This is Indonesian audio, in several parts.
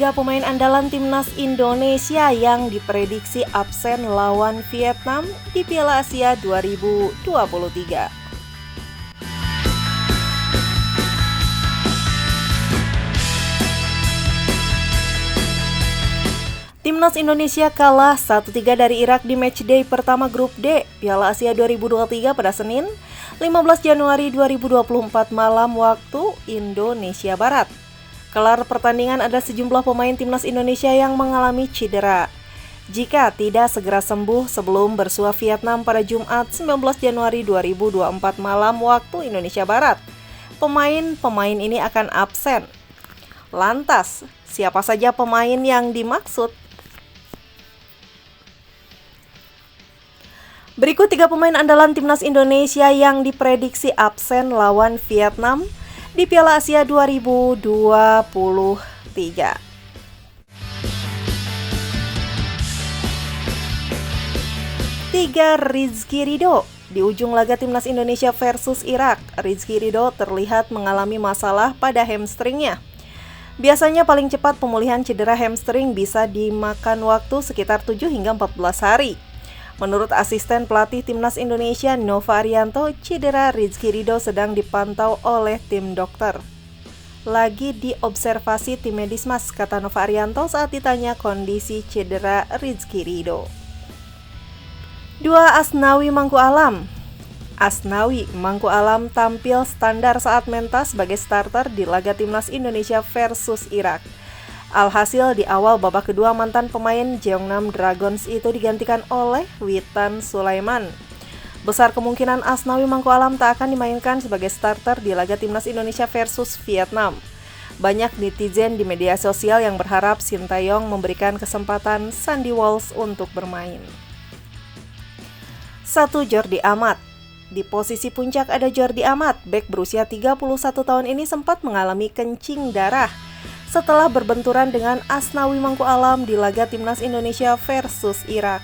3 pemain andalan timnas Indonesia yang diprediksi absen lawan Vietnam di Piala Asia 2023. Timnas Indonesia kalah 1-3 dari Irak di matchday pertama grup D Piala Asia 2023 pada Senin, 15 Januari 2024 malam waktu Indonesia Barat. Kelar pertandingan ada sejumlah pemain timnas Indonesia yang mengalami cedera. Jika tidak segera sembuh sebelum bersua Vietnam pada Jumat 19 Januari 2024 malam waktu Indonesia Barat, pemain-pemain ini akan absen. Lantas, siapa saja pemain yang dimaksud? Berikut 3 pemain andalan timnas Indonesia yang diprediksi absen lawan Vietnam di Piala Asia 2023. 3. Rizky Ridho. Di ujung laga timnas Indonesia versus Irak, Rizky Ridho terlihat mengalami masalah pada hamstringnya. Biasanya paling cepat pemulihan cedera hamstring bisa dimakan waktu sekitar 7 hingga 14 hari. Menurut asisten pelatih timnas Indonesia Nova Arianto, cedera Rizky Ridho sedang dipantau oleh tim dokter. Lagi diobservasi tim medis mas, kata Nova Arianto saat ditanya kondisi cedera Rizky Ridho. 2. Asnawi Mangku Alam. Asnawi Mangku Alam tampil standar saat mentas sebagai starter di laga timnas Indonesia versus Irak. Alhasil di awal babak kedua mantan pemain Jeongnam Dragons itu digantikan oleh Witan Sulaiman. Besar kemungkinan Asnawi Mangku Alam tak akan dimainkan sebagai starter di laga timnas Indonesia versus Vietnam. Banyak netizen di media sosial yang berharap Sintayong memberikan kesempatan Sandy Walsh untuk bermain. 1. Jordi Amat. Di posisi puncak ada Jordi Amat, bek berusia 31 tahun ini sempat mengalami kencing darah setelah berbenturan dengan Asnawi Mangku Alam di laga timnas Indonesia versus Irak.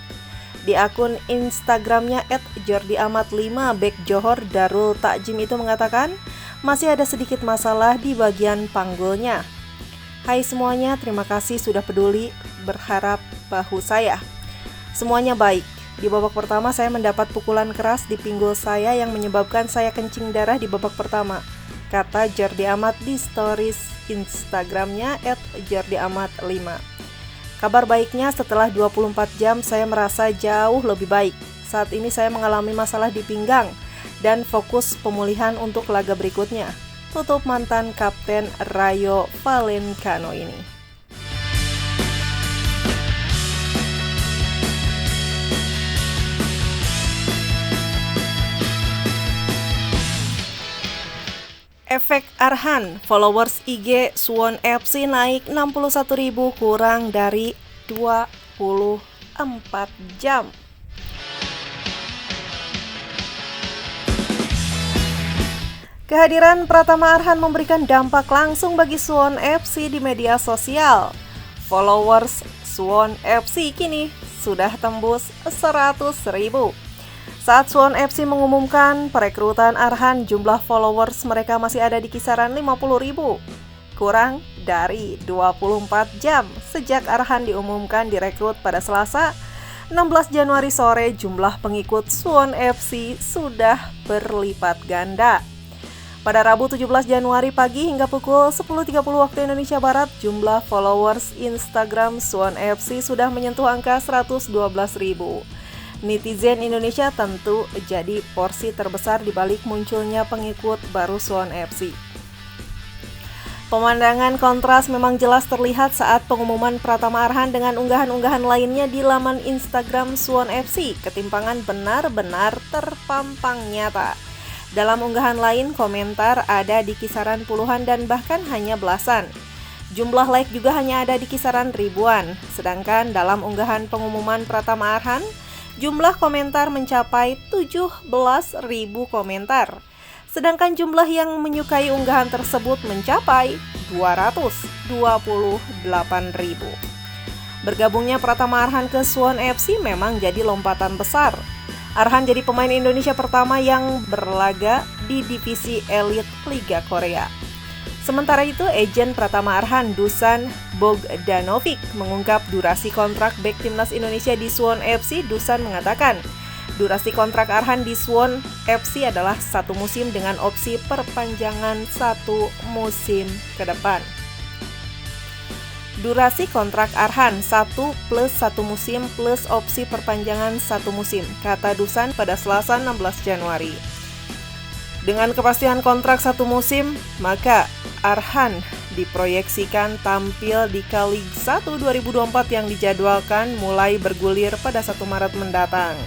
Di akun Instagramnya @jordiamat5, bek Johor Darul Takjim itu mengatakan masih ada sedikit masalah di bagian panggulnya. Hai semuanya, terima kasih sudah peduli, berharap bahu saya. Semuanya baik. Di babak pertama saya mendapat pukulan keras di pinggul saya yang menyebabkan saya kencing darah di babak pertama, kata Jordi Amat di stories Instagramnya @jordiamat5. Kabar baiknya setelah 24 jam saya merasa jauh lebih baik. Saat ini saya mengalami masalah di pinggang dan fokus pemulihan untuk laga berikutnya, tutup mantan Kapten Rayo Vallecano ini. Efek Arhan, followers IG Suwon FC naik 61.000 kurang dari 24 jam. Kehadiran Pratama Arhan memberikan dampak langsung bagi Suwon FC di media sosial. Followers Suwon FC kini sudah tembus 100.000. Saat Suwon FC mengumumkan perekrutan Arhan, jumlah followers mereka masih ada di kisaran 50.000. Kurang dari 24 jam sejak Arhan diumumkan direkrut pada Selasa, 16 Januari sore, jumlah pengikut Suwon FC sudah berlipat ganda. Pada Rabu 17 Januari pagi hingga pukul 10.30 waktu Indonesia Barat, jumlah followers Instagram Suwon FC sudah menyentuh angka 112.000. Netizen Indonesia tentu jadi porsi terbesar di balik munculnya pengikut baru Suwon FC. Pemandangan kontras memang jelas terlihat saat pengumuman Pratama Arhan dengan unggahan-unggahan lainnya di laman Instagram Suwon FC. Ketimpangan benar-benar terpampang nyata. Dalam unggahan lain, komentar ada di kisaran puluhan dan bahkan hanya belasan. Jumlah like juga hanya ada di kisaran ribuan. Sedangkan dalam unggahan pengumuman Pratama Arhan, jumlah komentar mencapai 17.000 komentar. Sedangkan jumlah yang menyukai unggahan tersebut mencapai 228.000. Bergabungnya Pratama Arhan ke Suwon FC memang jadi lompatan besar. Arhan jadi pemain Indonesia pertama yang berlaga di divisi elit Liga Korea. Sementara itu, Ejen Pratama Arhan Dusan Bogdanovic mengungkap durasi kontrak bek timnas Indonesia di Suwon FC. Dusan mengatakan, durasi kontrak Arhan di Suwon FC adalah 1 musim dengan opsi perpanjangan 1 musim ke depan. Durasi kontrak Arhan 1 plus 1 musim plus opsi perpanjangan 1 musim, kata Dusan pada Selasa 16 Januari. Dengan kepastian kontrak 1 musim, maka Arhan diproyeksikan tampil di K-League 1 2024 yang dijadwalkan mulai bergulir pada 1 Maret mendatang.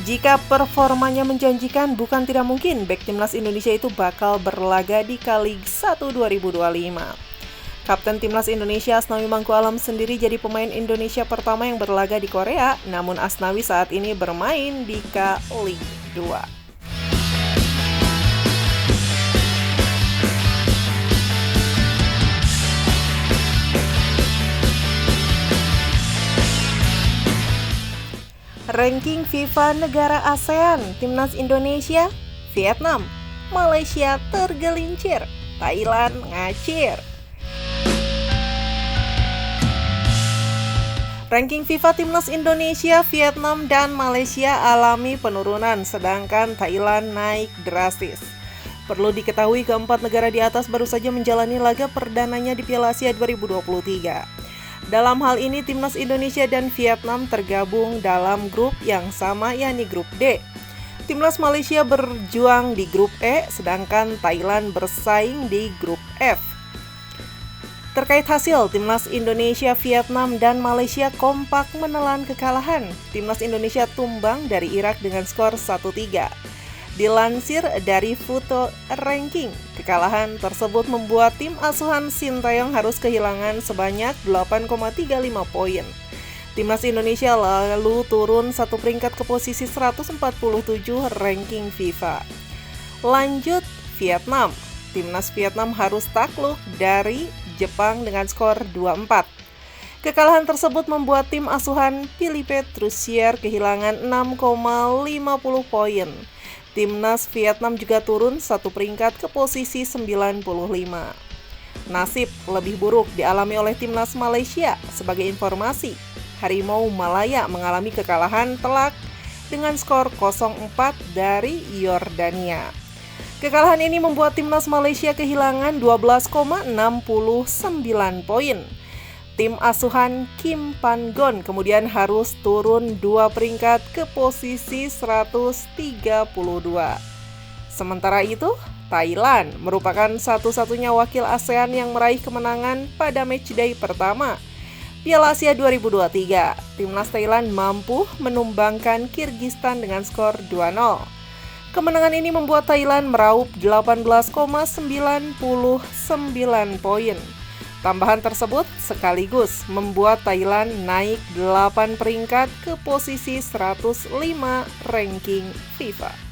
Jika performanya menjanjikan, bukan tidak mungkin bek timnas Indonesia itu bakal berlaga di K-League 1 2025. Kapten timnas Indonesia Asnawi Mangkualam sendiri jadi pemain Indonesia pertama yang berlaga di Korea, namun Asnawi saat ini bermain di K-League 2. Ranking FIFA negara ASEAN, timnas Indonesia, Vietnam, Malaysia tergelincir, Thailand ngacir. Ranking FIFA timnas Indonesia, Vietnam, dan Malaysia alami penurunan, sedangkan Thailand naik drastis. Perlu diketahui, keempat negara di atas baru saja menjalani laga perdananya di Piala Asia 2023. Dalam hal ini, timnas Indonesia dan Vietnam tergabung dalam grup yang sama, yakni grup D. Timnas Malaysia berjuang di grup E, sedangkan Thailand bersaing di grup F. Terkait hasil, timnas Indonesia, Vietnam, dan Malaysia kompak menelan kekalahan. Timnas Indonesia tumbang dari Irak dengan skor 1-3. Dilansir dari Futo Ranking, kekalahan tersebut membuat tim asuhan Sintayong harus kehilangan sebanyak 8,35 poin. Timnas Indonesia lalu turun 1 peringkat ke posisi 147 ranking FIFA. Lanjut Vietnam. Timnas Vietnam harus takluk dari Jepang dengan skor 2-4. Kekalahan tersebut membuat tim asuhan Philippe Troussier kehilangan 6,50 poin. Timnas Vietnam juga turun 1 peringkat ke posisi 95. Nasib lebih buruk dialami oleh timnas Malaysia. Sebagai informasi, Harimau Malaya mengalami kekalahan telak dengan skor 0-4 dari Yordania. Kekalahan ini membuat timnas Malaysia kehilangan 12,69 poin. Tim asuhan Kim Pan-gon kemudian harus turun 2 peringkat ke posisi 132. Sementara itu, Thailand merupakan satu-satunya wakil ASEAN yang meraih kemenangan pada matchday pertama Piala Asia 2023. Timnas Thailand mampu menumbangkan Kirgistan dengan skor 2-0. Kemenangan ini membuat Thailand meraup 18,99 poin. Tambahan tersebut sekaligus membuat Thailand naik 8 peringkat ke posisi 105 ranking FIFA.